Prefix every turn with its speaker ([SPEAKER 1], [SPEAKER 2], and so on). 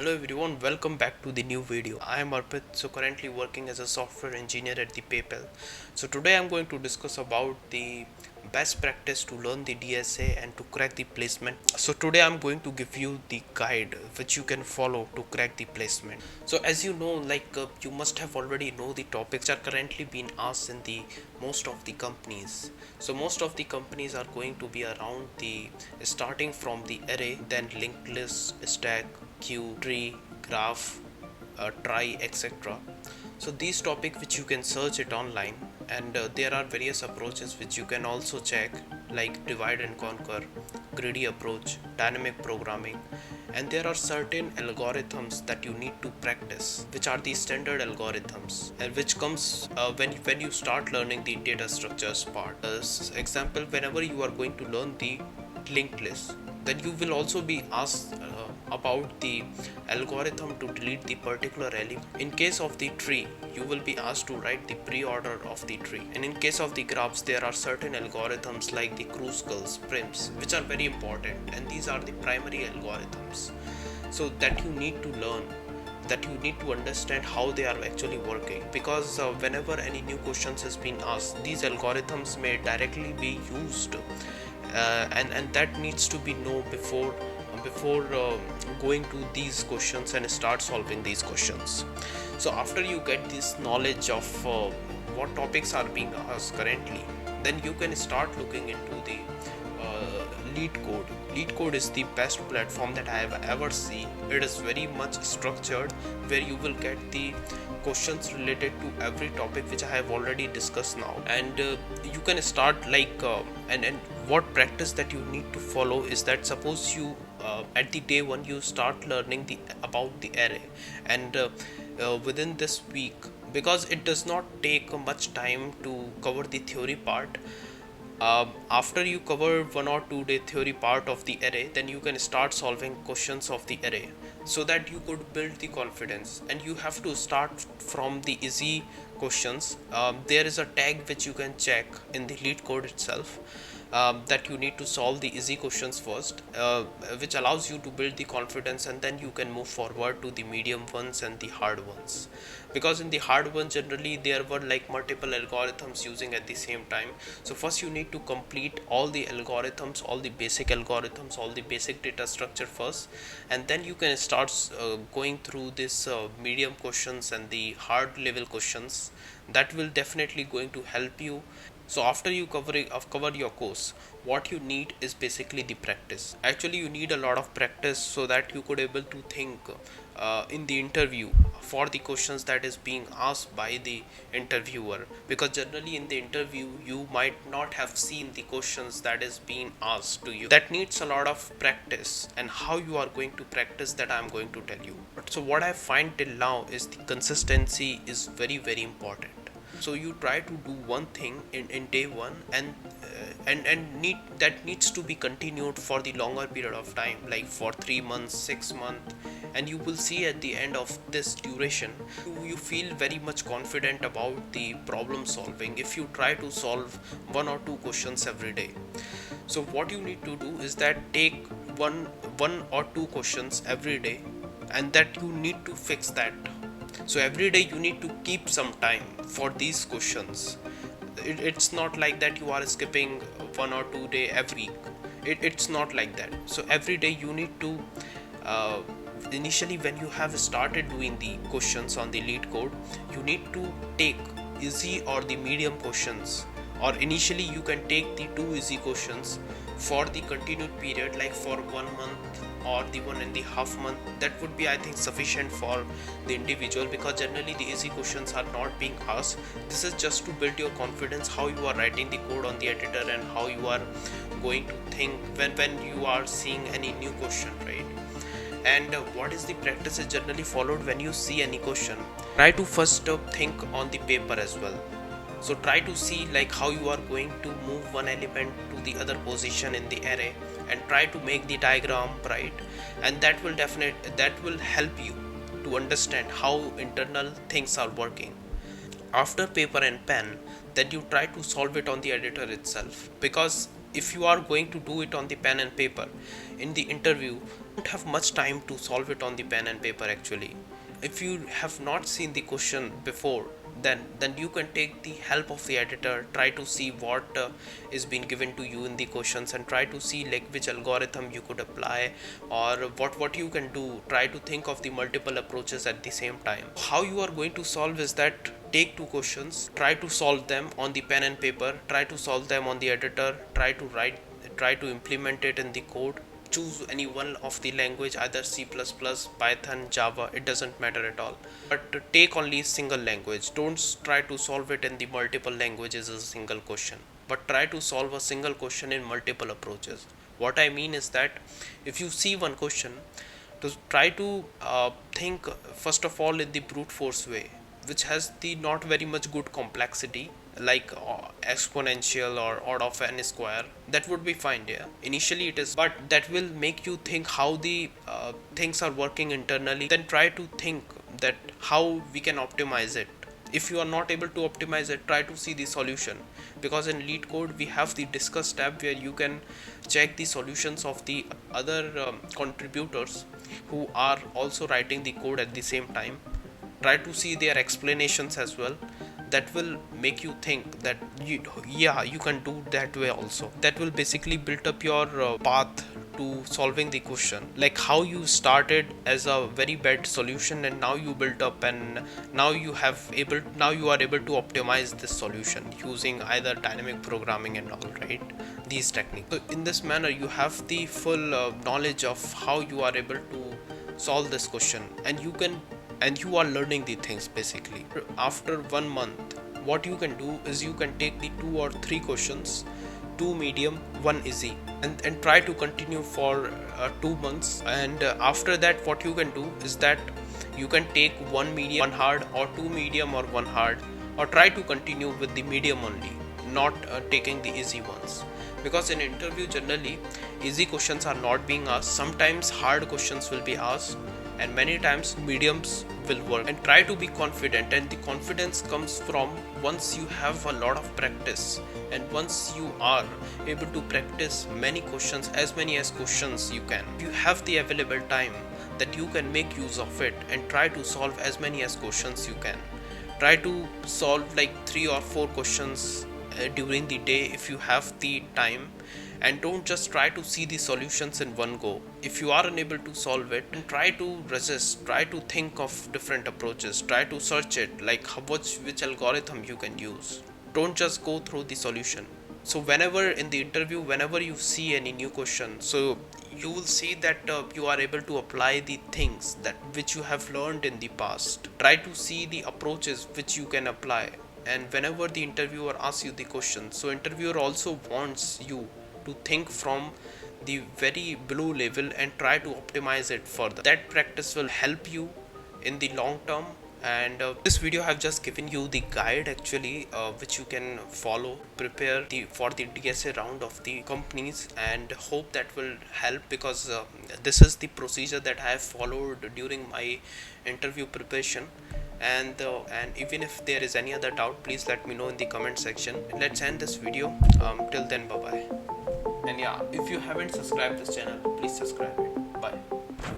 [SPEAKER 1] Hello everyone, welcome back to the new video. I am Arpit, currently working as a software engineer at the PayPal. So today I'm going to discuss about the best practice to learn the DSA and to crack the placement. So today I'm going to give you the guide which you can follow to crack the placement. So as you know, you must have already know the topics are currently being asked in the most of the companies. So most of the companies are going to be around the starting from the array, then linked list, stack, queue, tree, graph, try, etc. So these topics which you can search it online, and there are various approaches which you can also check, like divide and conquer, greedy approach, dynamic programming, and there are certain algorithms that you need to practice, which are the standard algorithms, and which comes when you start learning the data structures part. As example, whenever you are going to learn the linked list, then you will also be asked about the algorithm to delete the particular element. In case of the tree, you will be asked to write the pre-order of the tree, and in case of the graphs, there are certain algorithms like the Kruskal's, primps, which are very important, and these are the primary algorithms, so that you need to learn, that you need to understand how they are actually working, because whenever any new questions has been asked, these algorithms may directly be used, and that needs to be known before going to these questions and start solving these questions. So after you get this knowledge of what topics are being asked currently, then you can start looking into the lead code. Lead code is the best platform that I have ever seen. It is very much structured, where you will get the questions related to every topic which I have already discussed now, and you can start and what practice that you need to follow is that, suppose you at the day one you start learning about the array, and within this week, because it does not take much time to cover the theory part. After you cover 1 or 2 day theory part of the array, then you can start solving questions of the array, so that you could build the confidence. And you have to start from the easy questions. There is a tag which you can check in the lead code itself, that you need to solve the easy questions first, which allows you to build the confidence, and then you can move forward to the medium ones and the hard ones, because in the hard ones generally there were like multiple algorithms using at the same time. So first you need to complete all the algorithms, all the basic algorithms, all the basic data structure first, and then you can start going through this medium questions and the hard level questions. That will definitely going to help you. So after you cover your course, what you need is basically the practice. Actually you need a lot of practice, so that you could able to think in the interview for the questions that is being asked by the interviewer, because generally in the interview you might not have seen the questions that is being asked to you. That needs a lot of practice, and how you are going to practice, that I am going to tell you. So what I find till now is the consistency is very important. So you try to do one thing in day one, and that needs to be continued for the longer period of time, like for 3 months, 6 months, and you will see at the end of this duration you feel very much confident about the problem solving if you try to solve 1 or 2 questions every day. So what you need to do is that take one or two questions every day, and that you need to fix that. So every day you need to keep some time for these questions. It's not like that you are skipping 1 or 2 day every week. It's not like that. So every day you need to initially, when you have started doing the questions on the lead code, you need to take easy or the medium questions, or initially you can take the 2 easy questions for the continued period, like for 1 month or the 1.5 month. That would be, I think, sufficient for the individual, because generally the easy questions are not being asked. This is just to build your confidence, how you are writing the code on the editor, and how you are going to think when you are seeing any new question, right? And what is the practice is generally followed when you see any question. Try to first think on the paper as well. So try to see like how you are going to move one element to the other position in the array, and try to make the diagram, right? And that will help you to understand how internal things are working. After paper and pen, then you try to solve it on the editor itself, because if you are going to do it on the pen and paper, in the interview don't have much time to solve it on the pen and paper actually. If you have not seen the question before, then you can take the help of the editor, try to see what is being given to you in the questions, and try to see like which algorithm you could apply, or what you can do. Try to think of the multiple approaches at the same time. How you are going to solve is that take two questions, try to solve them on the pen and paper, try to solve them on the editor, try to implement it in the code. Choose any one of the language, either C++, Python, Java, it doesn't matter at all, but take only single language. Don't try to solve it in the multiple languages as a single question, but try to solve a single question in multiple approaches. What I mean is that if you see one question, to try to think first of all in the brute force way, which has the not very much good complexity, like exponential or odd of n square. That would be fine, yeah, initially it is, but that will make you think how the things are working internally. Then try to think that how we can optimize it. If you are not able to optimize it, try to see the solution, because in lead code we have the discuss tab where you can check the solutions of the other contributors who are also writing the code at the same time. Try to see their explanations as well. That will make you think that you can do that way also. That will basically build up your path to solving the question, like how you started as a very bad solution and now you built up, and now you are able to optimize this solution using either dynamic programming and all, right, these techniques. So in this manner you have the full knowledge of how you are able to solve this question, and you are learning the things basically. After 1 month, what you can do is you can take the 2 or 3 questions, 2 medium, 1 easy, and try to continue for 2 months. And after that, what you can do is that you can take 1 medium, 1 hard, or 2 medium or 1 hard, or try to continue with the medium only, not taking the easy ones. Because in interview generally easy questions are not being asked, sometimes hard questions will be asked, and many times mediums will work. And try to be confident, and the confidence comes from once you have a lot of practice, and once you are able to practice many questions, as many as questions you can, you have the available time that you can make use of it and try to solve as many as questions you can. Try to solve like 3 or 4 questions during the day if you have the time, and don't just try to see the solutions in one go. If you are unable to solve it, then try to resist, try to think of different approaches, try to search it, like which algorithm you can use. Don't just go through the solution. So whenever in the interview, whenever you see any new question, so you will see that you are able to apply the things that which you have learned in the past. Try to see the approaches which you can apply. And whenever the interviewer asks you the question, so interviewer also wants you to think from the very below level and try to optimize it further. That practice will help you in the long term. And this video I have just given you the guide actually, which you can follow, prepare for the DSA round of the companies, and hope that will help, because this is the procedure that I have followed during my interview preparation. And even if there is any other doubt, please let me know in the comment section. Let's end this video. Till then, bye bye. And yeah, if you haven't subscribed this channel, please subscribe it. Bye.